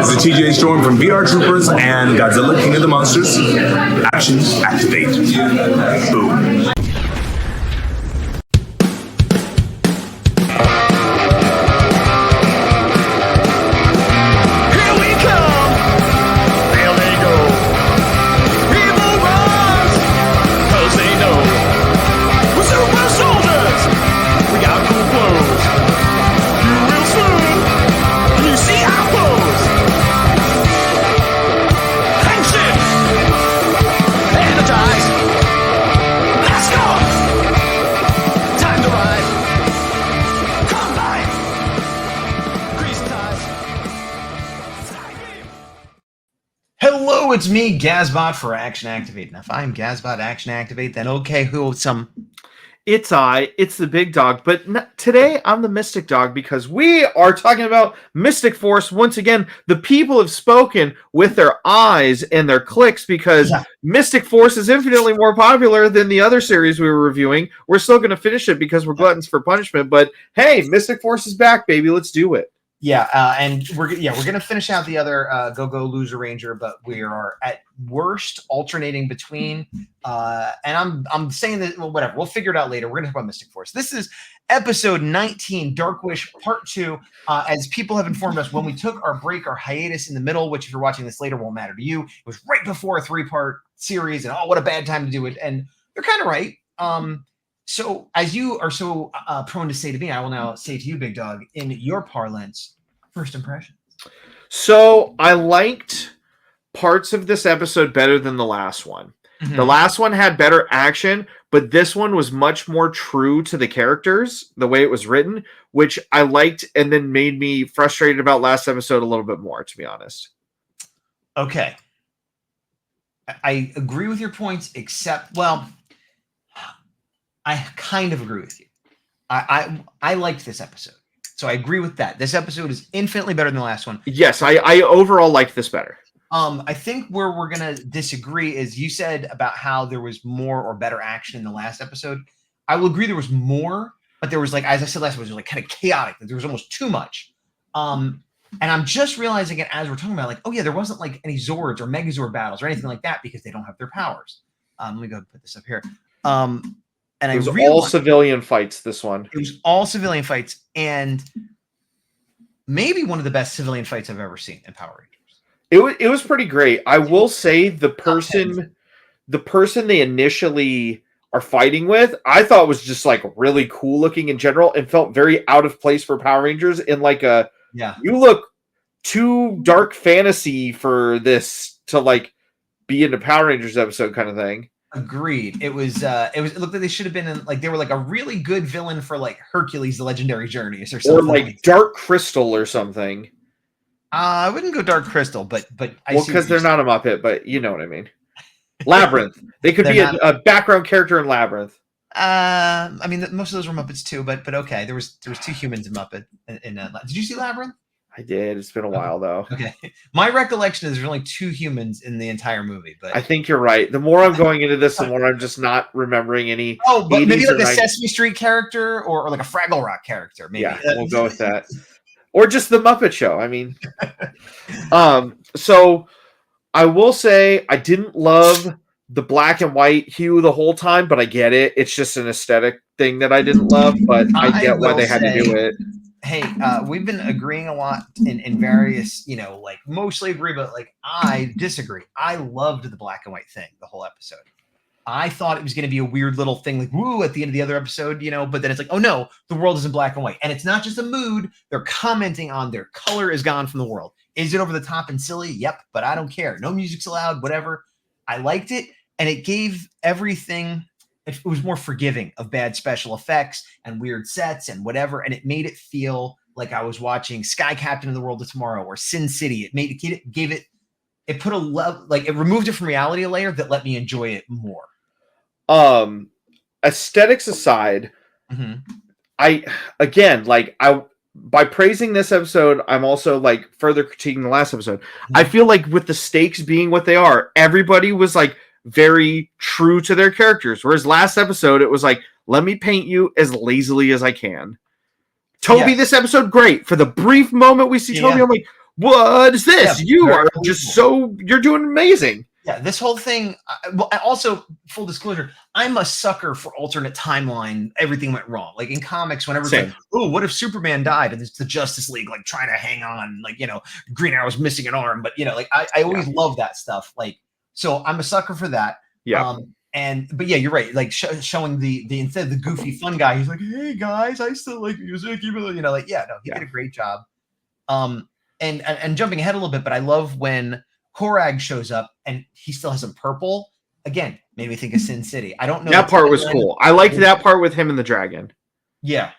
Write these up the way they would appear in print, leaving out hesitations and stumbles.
This is TJ Storm from VR Troopers and Godzilla King of the Monsters. Action, activate. Boom. It's me, Gazbot, for Action Activate. Now, if I'm Gazbot Action Activate, then okay, It's the big dog. But today, I'm the Mystic Dog because we are talking about Mystic Force. Once again, the people have spoken with their eyes and their clicks because Mystic Force is infinitely more popular than the other series we were reviewing. We're still going to finish it because we're gluttons for punishment. But hey, Mystic Force is back, baby. Let's do it. Yeah, and we're gonna finish out the other Go Loser Ranger, but we are at worst alternating between. And I'm saying that whatever, we'll figure it out later. We're gonna talk about Mystic Force. This is episode 19, Dark Wish Part 2. As people have informed us, when we took our break, our hiatus in the middle, which if you're watching this later won't matter to you, it was right before a 3-part series, and what a bad time to do it. And they're kind of right. So as you are so prone to say to me, I will now say to you, Big Dog, in your parlance, first impressions. So I liked parts of this episode better than the last one. Mm-hmm. The last one had better action, but this one was much more true to the characters, the way it was written, which I liked and then made me frustrated about last episode a little bit more, to be honest. Okay. I agree with your points, except, well, I kind of agree with you. I liked this episode. So I agree with that. This episode is infinitely better than the last one. Yes, I overall liked this better. I think where we're going to disagree is you said about how there was more or better action in the last episode. I will agree there was more, but there was, like, as I said last week, it was like kind of chaotic. There was almost too much. And I'm just realizing it as we're talking about, like, oh yeah, there wasn't like any Zords or Megazord battles or anything like that because they don't have their powers. Let me go put this up here. And it was all civilian fights, this one. It was all civilian fights, and maybe one of the best civilian fights I've ever seen in Power Rangers. It was pretty great. I will say the person they initially are fighting with, I thought was just like really cool looking in general and felt very out of place for Power Rangers in like you look too dark fantasy for this to like be in a Power Rangers episode kind of thing. Agreed. It looked like they should have been in, like, they were like a really good villain for like Hercules, the Legendary Journeys or something. Or like Dark Crystal or something. I wouldn't go Dark Crystal, but because they're not a Muppet, but you know what I mean. Labyrinth. They could be a background character in Labyrinth. I mean, most of those were Muppets too, but okay. There was 2 humans in Muppet. Did you see Labyrinth? I did. It's been a while though. Okay. My recollection is there's only 2 humans in the entire movie, but I think you're right. The more I'm going into this, the more I'm just not remembering any. Oh, but maybe like a Sesame Street character or like a Fraggle Rock character. Maybe. Yeah, we'll go with that. Or just the Muppet Show. I mean, so I will say I didn't love the black and white hue the whole time, but I get it. It's just an aesthetic thing that I didn't love, but I get why they had to do it. Hey, we've been agreeing a lot in various, like mostly agree, but like I disagree. I loved the black and white thing the whole episode. I thought it was going to be a weird little thing like woo at the end of the other episode, but then it's like, oh no, the world is in black and white. And it's not just a mood. They're commenting on their color is gone from the world. Is it over the top and silly? Yep, but I don't care. No music's allowed, whatever. I liked it. And it gave everything. It was more forgiving of bad special effects and weird sets and whatever. And it made it feel like I was watching Sky Captain of the World of Tomorrow or Sin City. It put a level, like it removed it from reality a layer that let me enjoy it more. Aesthetics aside, by praising this episode, I'm also like further critiquing the last episode. I feel like with the stakes being what they are, everybody was like very true to their characters. Whereas last episode, it was like, let me paint you as lazily as I can. Toby, this episode, great. For the brief moment we see Toby, I'm like, what is this? Yeah, You very are just so, you're doing amazing. Yeah, this whole thing. Well, also, full disclosure, I'm a sucker for alternate timeline. Everything went wrong. Like in comics, whenever it's Same. like, oh, what if Superman died and it's the Justice League like trying to hang on, like Green Arrow's missing an arm, but like I always love that stuff. Like, so I'm a sucker for that. Yeah. But yeah, you're right. Like showing the instead of the goofy fun guy, he's like, hey guys, I still like music, even though he did a great job. And jumping ahead a little bit, but I love when Korag shows up and he still has a purple. Again, made me think of Sin City. I don't know. That part was cool. I liked that part with him and the dragon. Yeah.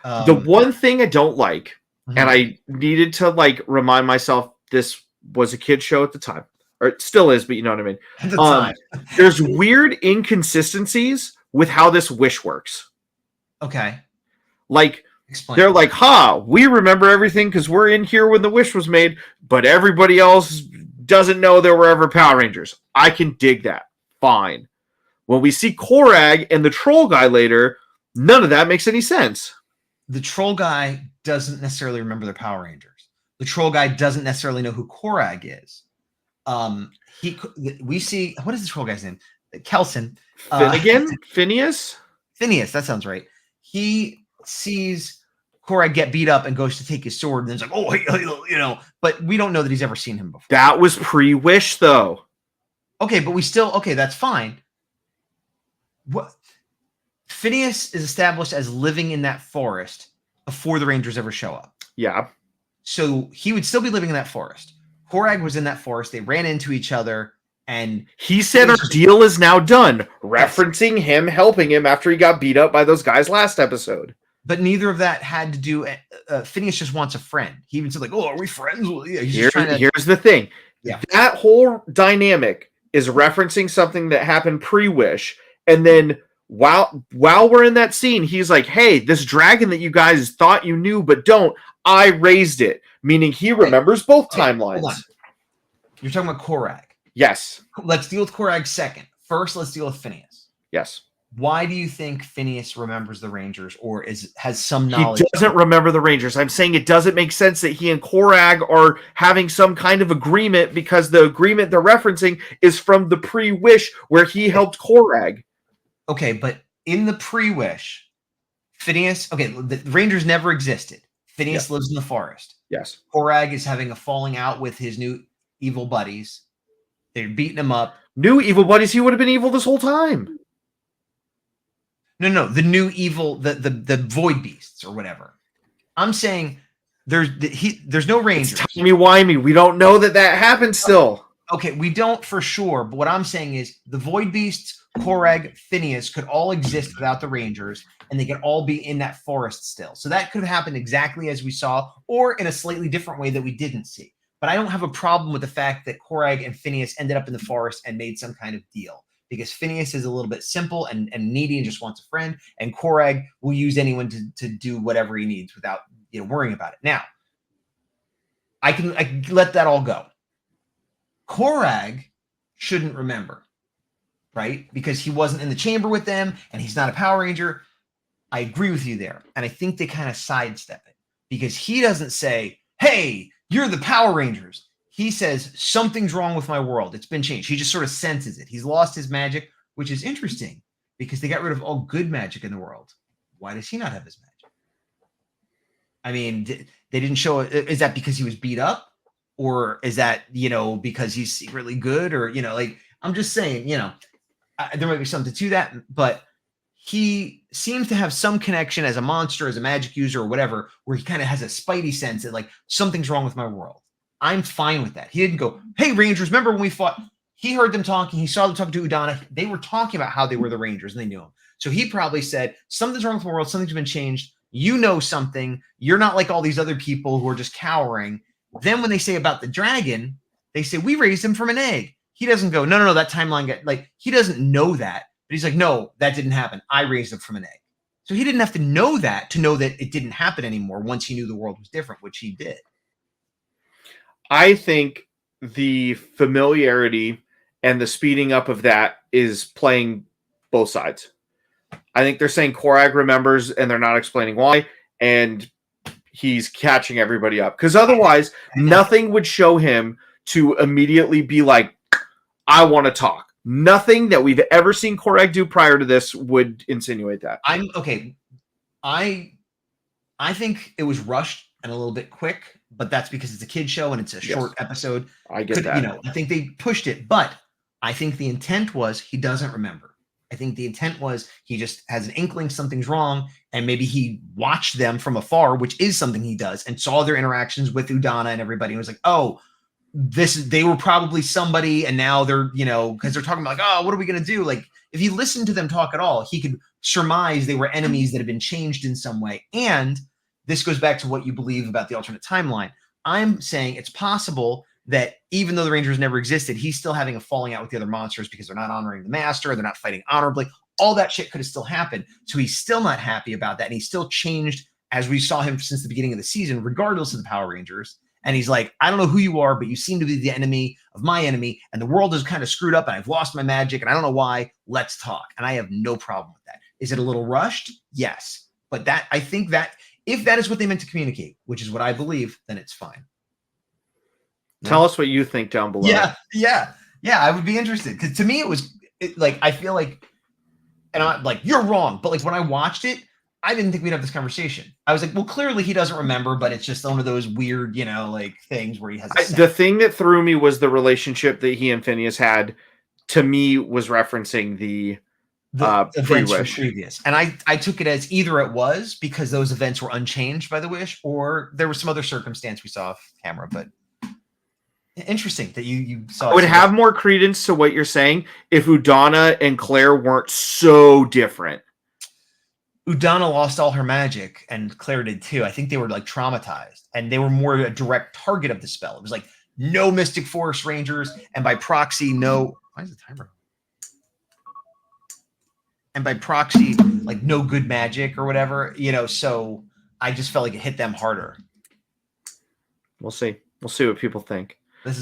The one thing I don't like, and I needed to like remind myself this was a kid's show at the time, or it still is, but you know what I mean. At the time. There's weird inconsistencies with how this wish works. Okay. Like, explain. They're like, we remember everything because we're in here when the wish was made, but everybody else doesn't know there were ever Power Rangers. I can dig that. Fine. When we see Korag and the troll guy later, none of that makes any sense. The troll guy doesn't necessarily remember the Power Rangers. The troll guy doesn't necessarily know who Korag is. We see, what is the troll guy's name? Kelson. Phineas? Phineas, that sounds right. He sees Korag get beat up and goes to take his sword, and then it's like, oh, hey, but we don't know that he's ever seen him before. That was pre-wish, though. Okay, but that's fine. What? Phineas is established as living in that forest before the Rangers ever show up. Yeah. So he would still be living in that forest. Korag was in that forest. They ran into each other, and he said our deal is now done, referencing him helping him after he got beat up by those guys last episode. But neither of that had to do. Phineas just wants a friend. He even said, like, "Oh, are we friends?" Yeah, here's the thing. Yeah. That whole dynamic is referencing something that happened pre-wish, and then while we're in that scene, he's like, "Hey, this dragon that you guys thought you knew but don't, I raised it," meaning he remembers both timelines. Hold on. You're talking about Korag. Yes. Let's deal with Korag second. First, let's deal with Phineas. Yes. Why do you think Phineas remembers the Rangers, or has some knowledge? He doesn't remember the Rangers. I'm saying it doesn't make sense that he and Korag are having some kind of agreement, because the agreement they're referencing is from the pre-wish where he helped Korag. Okay, but in the pre-wish, Phineas, the Rangers never existed. Phineas lives in the forest. Yes. Korag is having a falling out with his new evil buddies. They're beating him up. New evil buddies? He would have been evil this whole time. No, the new evil, the void beasts or whatever. I'm saying there's no Rangers. Timey-wimey. We don't know that happened still. Okay, we don't for sure, but what I'm saying is the void beasts, Korag, Phineas could all exist without the Rangers, and they could all be in that forest still. So that could have happened exactly as we saw, or in a slightly different way that we didn't see. But I don't have a problem with the fact that Korag and Phineas ended up in the forest and made some kind of deal. Because Phineas is a little bit simple and needy and just wants a friend, and Korag will use anyone to do whatever he needs without worrying about it. Now, I can let that all go. Korag shouldn't remember, right? Because he wasn't in the chamber with them, and he's not a Power Ranger. I agree with you there, and I think they kind of sidestep it because he doesn't say, "Hey, you're the Power Rangers." He says, something's wrong with my world. It's been changed. He just sort of senses it. He's lost his magic, which is interesting because they got rid of all good magic in the world. Why does he not have his magic? I mean, they didn't show it. Is that because he was beat up? Or is that, because he's secretly good? Or, I'm just saying, there might be something to that. But he seems to have some connection as a monster, as a magic user or whatever, where he kind of has a spidey sense that, like, something's wrong with my world. I'm fine with that. He didn't go, "Hey, Rangers, remember when we fought?" He heard them talking. He saw them talking to Udana. They were talking about how they were the Rangers, and they knew him. So he probably said, something's wrong with the world. Something's been changed. You know something. You're not like all these other people who are just cowering. Then when they say about the dragon, they say, "We raised him from an egg." He doesn't go, no, that timeline he doesn't know that. But he's like, "No, that didn't happen. I raised him from an egg." So he didn't have to know that to know that it didn't happen anymore once he knew the world was different, which he did. I think the familiarity and the speeding up of that is playing both sides. I think they're saying Korag remembers and they're not explaining why. And he's catching everybody up. Because otherwise, nothing would show him to immediately be like, I want to talk. Nothing that we've ever seen Korag do prior to this would insinuate that. I'm okay. I think it was rushed and a little bit quick, but that's because it's a kid show and it's a short episode. I get that. I think they pushed it, but I think the intent was he doesn't remember. I think the intent was he just has an inkling something's wrong, and maybe he watched them from afar, which is something he does, and saw their interactions with Udana and everybody, and was like, oh, they were probably somebody, and now they're, because they're talking about like, oh, what are we going to do? Like, if he listened to them talk at all, he could surmise they were enemies that have been changed in some way. And this goes back to what you believe about the alternate timeline. I'm saying it's possible that even though the Rangers never existed, he's still having a falling out with the other monsters because they're not honoring the master, they're not fighting honorably. All that shit could have still happened. So he's still not happy about that. And he's still changed as we saw him since the beginning of the season, regardless of the Power Rangers. And he's like, I don't know who you are, but you seem to be the enemy of my enemy. And the world is kind of screwed up and I've lost my magic and I don't know why. Let's talk. And I have no problem with that. Is it a little rushed? Yes. But I think that if that is what they meant to communicate, which is what I believe, then it's fine. Tell us what you think down below. Yeah. I would be interested because to me I feel like, and I'm like, you're wrong. But like when I watched it, I didn't think we'd have this conversation. I was like, well, clearly he doesn't remember, but it's just one of those weird, like things where he has. The thing that threw me was the relationship that he and Phineas had. To me, was referencing the events from previous, and I took it as either it was because those events were unchanged by the wish, or there was some other circumstance we saw off camera, but. Interesting that you saw. I would have more credence to what you're saying if Udana and Claire weren't so different. Udana lost all her magic, and Claire did too. I think they were like traumatized, and they were more a direct target of the spell. It was like no Mystic Force Rangers, and by proxy, no. Why is the timer? And by proxy, like no good magic or whatever, So I just felt like it hit them harder. We'll see. We'll see what people think.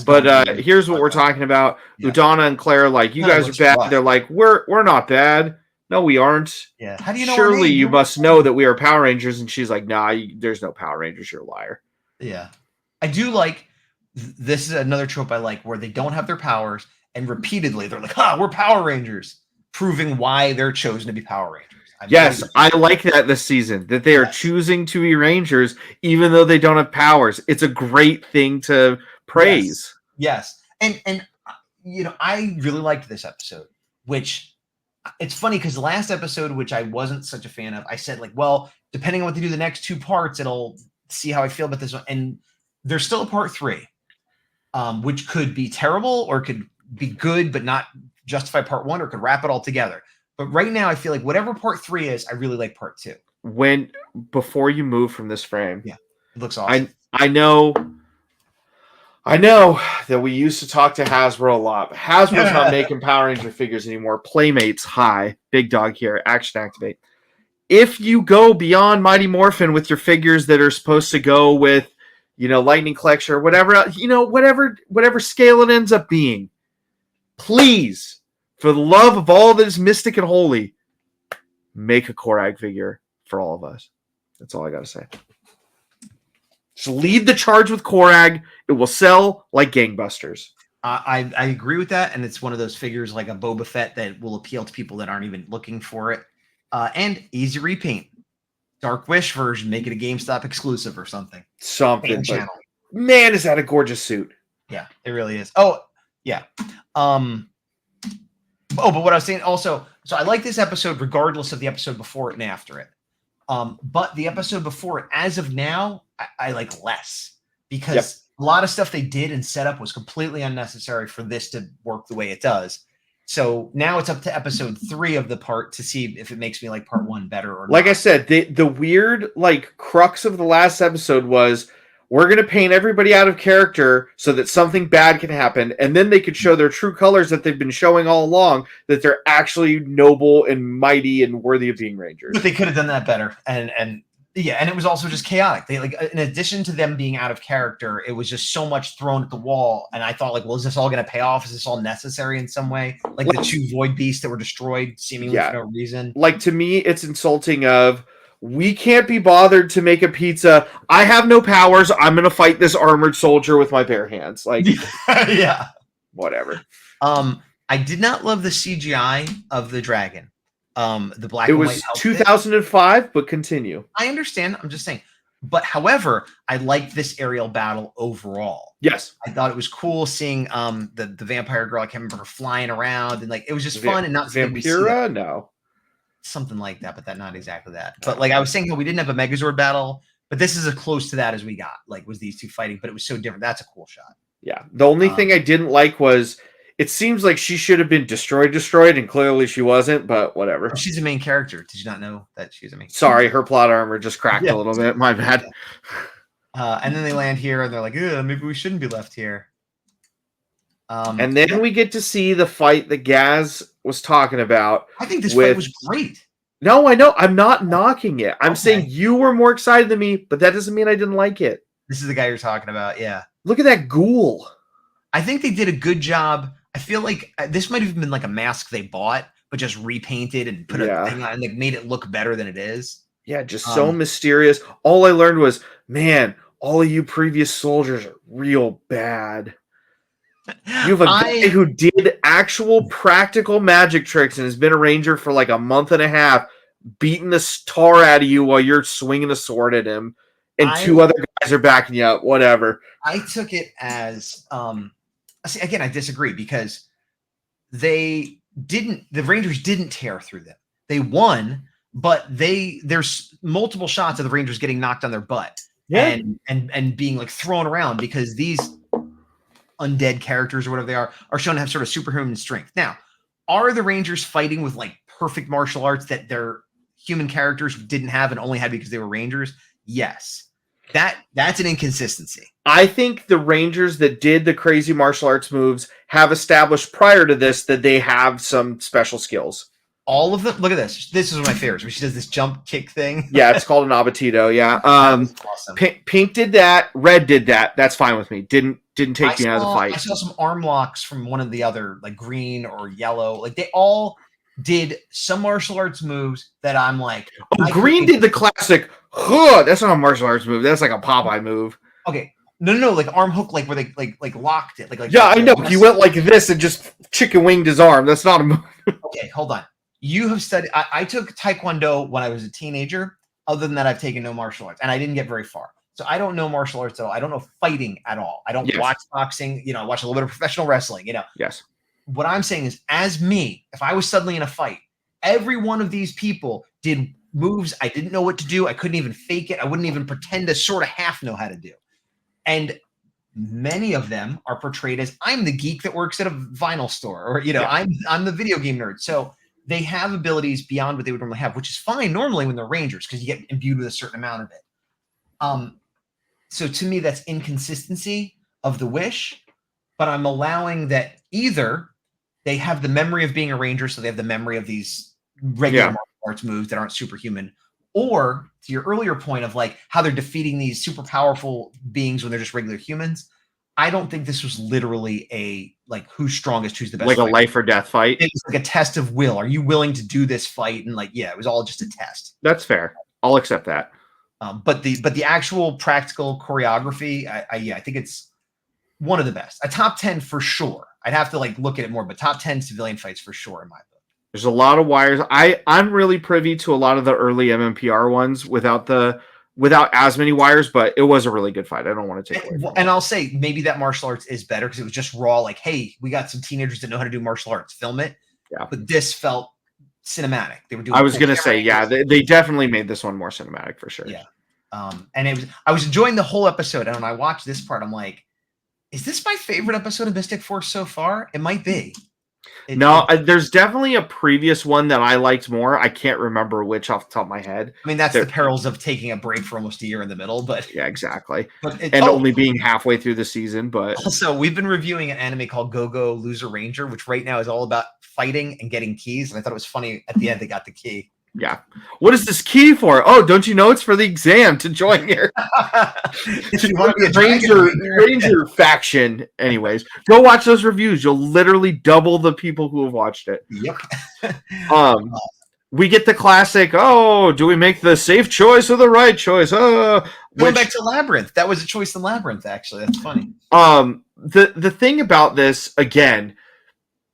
But here's what we're talking about. Yeah. Udana and Claire, like, you guys are bad. Rough. They're like, we're not bad. No, we aren't. Yeah. How do you know? Surely you must know that we are Power Rangers. And she's like, nah, there's no Power Rangers. You're a liar. Yeah. I do like, this is another trope I like, where they don't have their powers. And repeatedly, they're like, we're Power Rangers. Proving why they're chosen to be Power Rangers. I like that this season, that they are choosing to be Rangers, even though they don't have powers. It's a great thing to praise. Yes. And I really liked this episode, which it's funny because the last episode, which I wasn't such a fan of, I said like, well, depending on what they do the next two parts, it'll see how I feel about this one. And there's still a part 3, which could be terrible or could be good, but not justify part 1, or could wrap it all together. But right now I feel like whatever part 3 is, I really like part 2. Before you move from this frame. Yeah. It looks awesome. I know that we used to talk to Hasbro a lot, but Hasbro's not making Power Ranger figures anymore. Playmates, hi. Big Dog here. Action activate. If you go beyond Mighty Morphin with your figures that are supposed to go with, Lightning Collection or whatever, whatever scale it ends up being, please, for the love of all that is mystic and holy, make a Korag figure for all of us. That's all I got to say. Just lead the charge with Korag. It will sell like gangbusters. I agree with that, and it's one of those figures like a Boba Fett that will appeal to people that aren't even looking for it. And easy repaint. Dark Wish version, make it a GameStop exclusive or something. But man, is that a gorgeous suit. Yeah, it really is. Oh, yeah. But what I was saying also, so I like this episode regardless of the episode before it and after it. But the episode before it, as of now, I like less because a lot of stuff they did and set up was completely unnecessary for this to work the way it does. So now it's up to episode 3 of the part to see if it makes me like part 1 better or not. Like I said, the weird crux of the last episode was we're going to paint everybody out of character so that something bad can happen. And then they could show their true colors that they've been showing all along, that they're actually noble and mighty and worthy of being Rangers. But they could have done that better. And it was also just chaotic. They in addition to them being out of character, it was just so much thrown at the wall. And I thought is this all going to pay off? Is this all necessary in some way? The 2 void beasts that were destroyed seemingly for no reason. To me, it's insulting of, we can't be bothered to make a pizza. I have no powers. I'm going to fight this armored soldier with my bare hands. Like, yeah. whatever. I did not love the CGI of the dragon. The black It and white was helped 2005, but continue. I understand. I'm just saying. But however, I liked this aerial battle overall. Yes. I thought it was cool seeing the vampire girl. I can't remember her flying around, and like it was just fun and not Vampira? No. Something like that, but not exactly that. But like I was saying, we didn't have a Megazord battle, but this is as close to that as we got. Like was these two fighting, but it was so different. That's a cool shot. Yeah. The only thing I didn't like was it seems like she should have been destroyed, and clearly she wasn't, but whatever. Oh, she's a main character. Did you not know that she's a main character? Sorry, her plot armor just cracked a little bit. My bad. And then they land here, and they're like, maybe we shouldn't be left here. And then we get to see the fight that Gaz was talking about. I think this fight was great. No, I know. I'm not knocking it. I'm saying you were more excited than me, but that doesn't mean I didn't like it. This is the guy you're talking about, yeah. Look at that ghoul. I think they did a good job. I feel like this might have been like a mask they bought, but just repainted and put a thing on and like made it look better than it is. Yeah, just so mysterious. All I learned was, man, all of you previous soldiers are real bad. You have a guy who did actual practical magic tricks and has been a ranger for like a month and a half, beating the tar out of you while you're swinging a sword at him, and two other guys are backing you up. Whatever. I took it as see, again, I disagree because the Rangers didn't tear through them. They won, but there's multiple shots of the Rangers getting knocked on their butt and being like thrown around because these undead characters or whatever they are shown to have sort of superhuman strength. Now, are the Rangers fighting with like perfect martial arts that their human characters didn't have and only had because they were Rangers? Yes. That's an inconsistency. I think the Rangers that did the crazy martial arts moves have established prior to this that they have some special skills. All of them. Look at this. This is one of my favorites. Where she does this jump kick thing. Yeah, it's called an abatido. Yeah. Awesome. Pink did that. Red did that. That's fine with me. Didn't take me out of the fight. I saw some arm locks from one of the other, like green or yellow. Like they all did some martial arts moves that I'm like. Oh, green did the classic. That's not a martial arts move. That's like a Popeye move. Okay. No. Like arm hook, like where they like locked it. Like yeah, I know. He went like this and just chicken winged his arm. That's not a move. Okay, hold on. You have studied. I took Taekwondo when I was a teenager. Other than that, I've taken no martial arts, and I didn't get very far. So I don't know martial arts at all. I don't know fighting at all. I don't watch boxing. I watch a little bit of professional wrestling. Yes. What I'm saying is, as me, if I was suddenly in a fight, every one of these people did moves I didn't know what to do. I couldn't even fake it. I wouldn't even pretend to sort of half know how to do. And many of them are portrayed as I'm the geek that works at a vinyl store, or I'm the video game nerd. So they have abilities beyond what they would normally have, which is fine normally when they're Rangers because you get imbued with a certain amount of it. So to me, that's inconsistency of the wish, but I'm allowing that either they have the memory of being a Ranger, so they have the memory of these regular martial arts moves that aren't superhuman, or to your earlier point of like how they're defeating these super powerful beings when they're just regular humans. I don't think this was literally a like who's strongest, who's the best, like a life or death fight. It was like a test of will. Are you willing to do this fight? And like, it was all just a test. That's fair. I'll accept that. But the actual practical choreography, I think it's one of the best. A top 10 for sure. I'd have to like look at it more, but top 10 civilian fights for sure in my book. There's a lot of wires. I'm really privy to a lot of the early MMPR ones without as many wires, but it was a really good fight. I don't want to take away. And I'll say maybe that martial arts is better because it was just raw. Like, hey, we got some teenagers that know how to do martial arts. Film it. Yeah. But this felt cinematic. They were doing. I was gonna say, they definitely made this one more cinematic for sure. Yeah. And I was enjoying the whole episode, and when I watched this part, I'm like, is this my favorite episode of Mystic Force so far? It might be. There's definitely a previous one that I liked more. I can't remember which off the top of my head. I mean, that's the perils of taking a break for almost a year in the middle, but yeah, exactly. Only being halfway through the season. But also, we've been reviewing an anime called Go Loser Ranger, which right now is all about fighting and getting keys. And I thought it was funny at the end they got the key. Yeah. What is this key for? Oh, don't you know it's for the exam to join here? If you want to be a Ranger faction. Anyways, go watch those reviews. You'll literally double the people who have watched it. Yep. we get the classic, oh, do we make the safe choice or the right choice? Going back to Labyrinth. That was a choice in Labyrinth, actually. That's funny. The thing about this, again,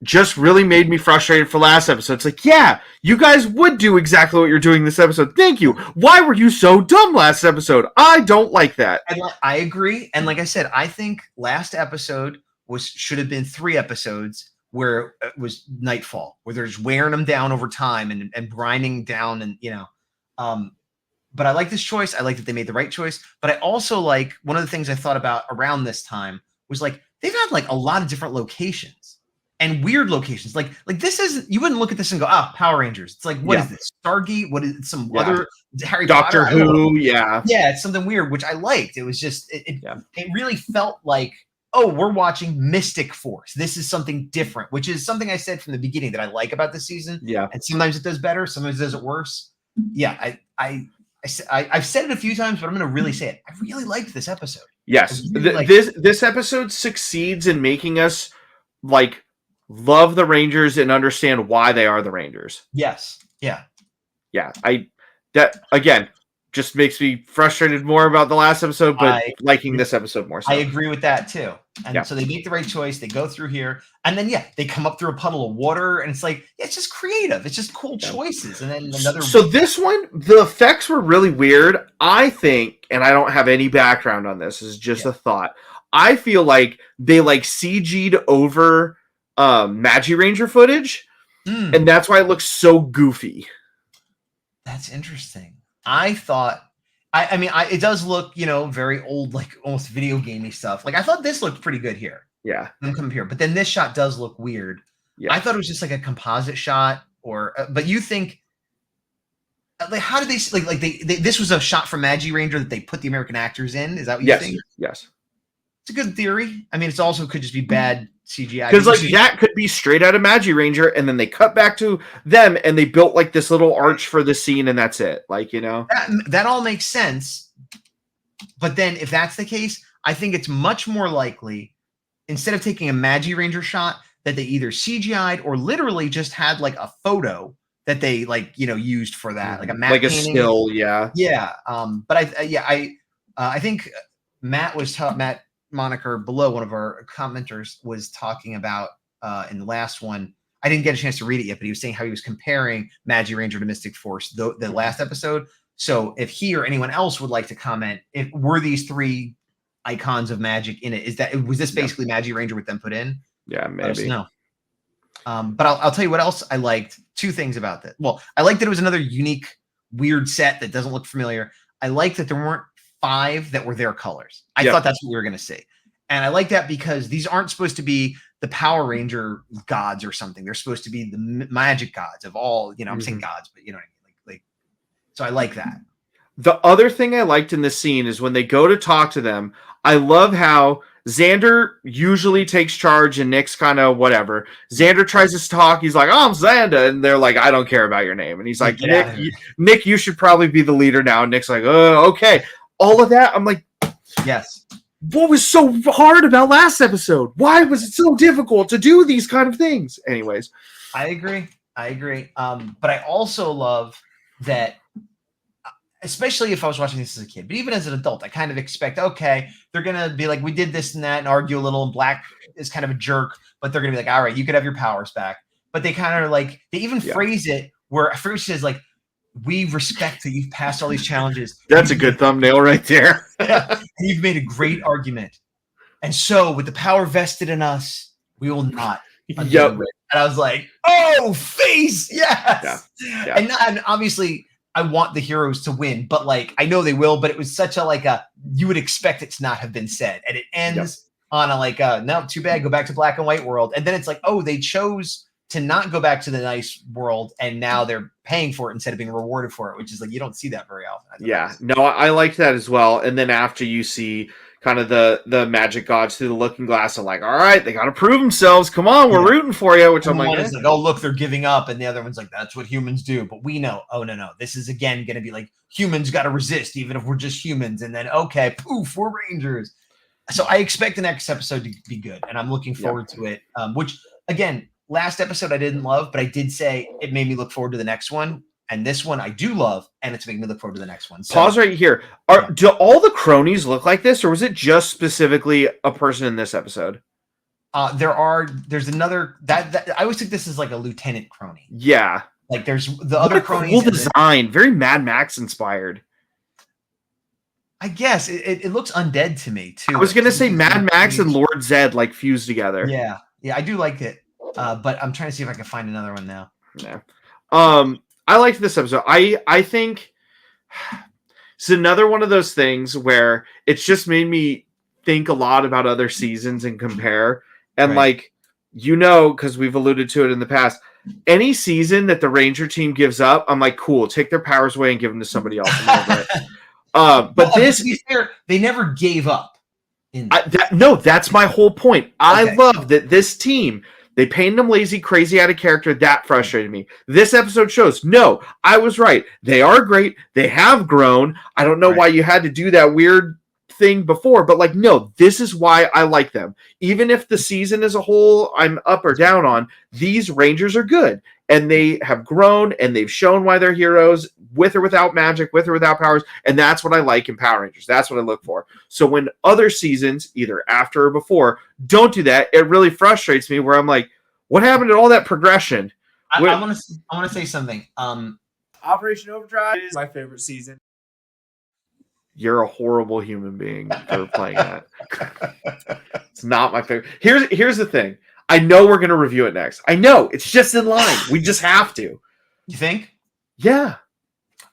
just really made me frustrated for last episode. It's like, yeah, you guys would do exactly what you're doing this episode. Thank you. Why were you so dumb last episode? I don't like that. I agree. And like I said, I think last episode should have been 3 episodes where it was Nightfall, where they're just wearing them down over time and grinding down and, but I like this choice. I like that they made the right choice. But I also like, one of the things I thought about around this time was like, they've had like a lot of different locations. And weird locations, like this is, you wouldn't look at this and go, Power Rangers. It's like, what is this? Stargate? What is it? Some other Harry Doctor Potter? Who? Yeah, it's something weird, which I liked. It was just, it really felt like, oh, we're watching Mystic Force. This is something different, which is something I said from the beginning that I like about the season. Yeah, and sometimes it does better, sometimes it does it worse. Yeah, I've said it a few times, but I'm going to really say it. I really liked this episode. Yes, Really this episode succeeds in making us like love the Rangers and understand why they are the Rangers. Yes. Yeah. That again just makes me frustrated more about the last episode, but liking this episode more so. I agree with that too. And so they make the right choice. They go through here, and then they come up through a puddle of water, and it's like, it's just creative. It's just cool choices. And then another. So this one, the effects were really weird. I think, and I don't have any background on this. This is just a thought. I feel like they like CG'd over Magi Ranger footage, and that's why it looks so goofy. That's interesting. I thought, I mean, it does look, very old, like almost video gamey stuff. Like I thought this looked pretty good here. Yeah, them come here, but then this shot does look weird. Yeah, I thought it was just like a composite shot, or but you think, like, how did they like they this was a shot from Magi Ranger that they put the American actors in? Is that what you think? Yes. It's a good theory. I mean, it's also could just be bad CGI. Because like that could be straight out of Magi Ranger, and then they cut back to them, and they built like this little arch for the scene, and that's it. Like, that all makes sense. But then, if that's the case, I think it's much more likely, instead of taking a Magi Ranger shot, that they either CGI'd or literally just had like a photo that they used for that, like a matte painting. Still, yeah. But I think Matt Moniker below, one of our commenters, was talking about in the last one. I didn't get a chance to read it yet, but he was saying how he was comparing Magi Ranger to Mystic Force, the last episode. So if he or anyone else would like to comment, if were these 3 icons of magic in it, was this basically Magi Ranger with them put in? Yeah, maybe. No. But I'll tell you what else I liked. 2 things about that. Well, I liked that it was another unique, weird set that doesn't look familiar. I liked that there weren't 5 that were their colors. I thought that's what we were going to see. And I like that because these aren't supposed to be the Power Ranger gods or something. They're supposed to be the magic gods of all, I'm saying gods, but you know what I mean? Like, so I like that. The other thing I liked in this scene is when they go to talk to them, I love how Xander usually takes charge and Nick's kind of whatever. Xander tries to talk. He's like, I'm Xander. And they're like, I don't care about your name. And he's like, Nick, you should probably be the leader now. And Nick's like, oh, okay. All of that, I'm like, yes. What was so hard about last episode? Why was it so difficult to do these kind of things? Anyways. I agree. But I also love that, especially if I was watching this as a kid, but even as an adult, I kind of expect, okay, they're going to be like, we did this and that and argue a little, and Black is kind of a jerk, but they're going to be like, all right, you could have your powers back. But they kind of like, they even phrase it where first she says like, we respect that you've passed all these challenges. That's a good thumbnail right there. And you've made a great argument. And so with the power vested in us, we will not. Yep. And I was like, oh, face. Yes. Yeah. And obviously I want the heroes to win, but like, I know they will, but it was such a, you would expect it to not have been said. And it ends on no, too bad. Go back to black and white world. And then it's like, oh, they chose to not go back to the nice world, and now they're paying for it instead of being rewarded for it, which is like, you don't see that very often. I liked that as well. And then after you see kind of the magic gods through the looking glass, I'm like, all right, they got to prove themselves. Come on, we're rooting for you. Which I'm like, one is like, oh, look, they're giving up. And the other one's like, that's what humans do. But we know, oh, no. This is, again, going to be like, humans got to resist, even if we're just humans. And then, okay, poof, we're Rangers. So I expect the next episode to be good. And I'm looking forward to it, which, again, last episode I didn't love, but I did say it made me look forward to the next one. And this one I do love, and it's making me look forward to the next one. So, Pause right here. Do all the cronies look like this, or was it just specifically a person in this episode? There's another that I always think this is like a lieutenant crony. Yeah. Like there's the other cronies. Cool design, very Mad Max inspired. I guess it looks undead to me too. I was gonna say Mad Max and Lord Zed like fused together. Yeah, I do like it, but I'm trying to see if I can find another one now. Yeah. I liked this episode. I think it's another one of those things where it's just made me think a lot about other seasons and compare. And like, because we've alluded to it in the past, any season that the Ranger team gives up, I'm like, cool, take their powers away and give them to somebody else. But this, to be fair, they never gave up. That's my whole point. Okay. I love that this team, they painted them lazy, crazy out of character. That frustrated me. This episode shows, no, I was right. They are great. They have grown. I don't know why you had to do that weird thing before, but like, no, this is why I like them. Even if the season as a whole I'm up or down on, these Rangers are good. And they have grown, and they've shown why they're heroes, with or without magic, with or without powers. And that's what I like in Power Rangers. That's what I look for. So when other seasons, either after or before, don't do that, it really frustrates me, where I'm like, what happened to all that progression? I want to say something. Operation Overdrive is my favorite season. You're a horrible human being for playing that. It's not my favorite. Here's the thing. I know we're going to review it next. I know. It's just in line. We just have to. You think? Yeah.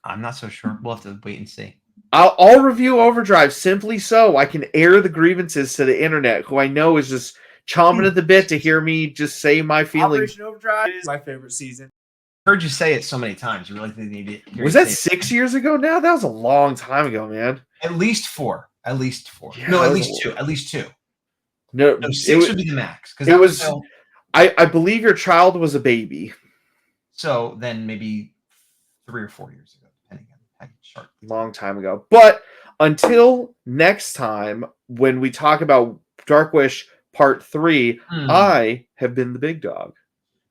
I'm not so sure. We'll have to wait and see. I'll review Overdrive simply so I can air the grievances to the internet, who I know is just chomping at the bit to hear me just say my feelings. Operation Overdrive is my favorite season. I heard you say it so many times. You really think they need it? Was that 6 years ago now? That was a long time ago, man. At least four. Yeah, no, at least two. At least two. No, 6 would be the max. Because it was. I believe your child was a baby. So then maybe 3 or 4 years ago, depending on how sharp. Long time ago. But until next time, when we talk about Dark Wish Part 3, I have been the big dog.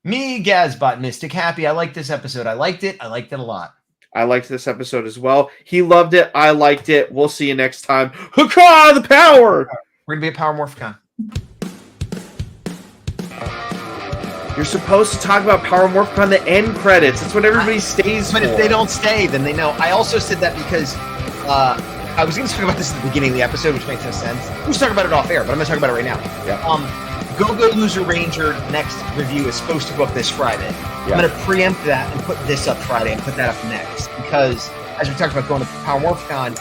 Me, Gazbot, Mystic Happy. I liked this episode. I liked it a lot. I liked this episode as well. He loved it. I liked it. We'll see you next time. Hurrah, the power! We're going to be at Power Morphicon. You're supposed to talk about Power Morphicon the end credits. That's what everybody stays for. But if they don't stay, then they know. I also said that because I was going to talk about this at the beginning of the episode, which makes no sense. We'll talk about it off air, but I'm going to talk about it right now. Yeah. Go Loser Ranger next review is supposed to go up this Friday. Yeah. I'm going to preempt that and put this up Friday and put that up next. Because, as we talked about going to Power Morphicon,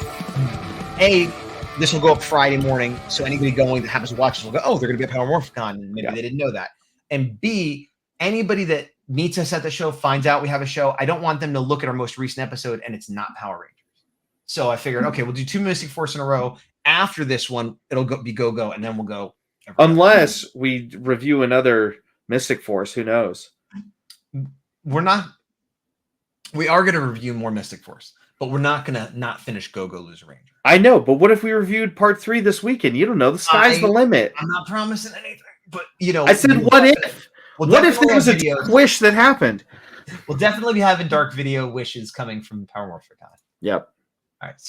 this will go up Friday morning, so anybody going that happens to watch this will go, oh, they're going to be at Power Morphicon, and maybe they didn't know that. And B, anybody that meets us at the show, finds out we have a show, I don't want them to look at our most recent episode and it's not Power Rangers. So I figured, okay, we'll do 2 Mystic Force in a row. After this one, it'll be Go-Go, and then we'll go. Unless we review another Mystic Force, who knows? We are going to review more Mystic Force, but we're not going to not finish Go-Go Loser Ranger. I know, but what if we reviewed Part 3 this weekend? You don't know. The sky's the limit. I'm not promising anything, but, I said, what if? What if there was a wish that happened? We'll definitely be having dark video wishes coming from Power Morphicon. Yep. All right.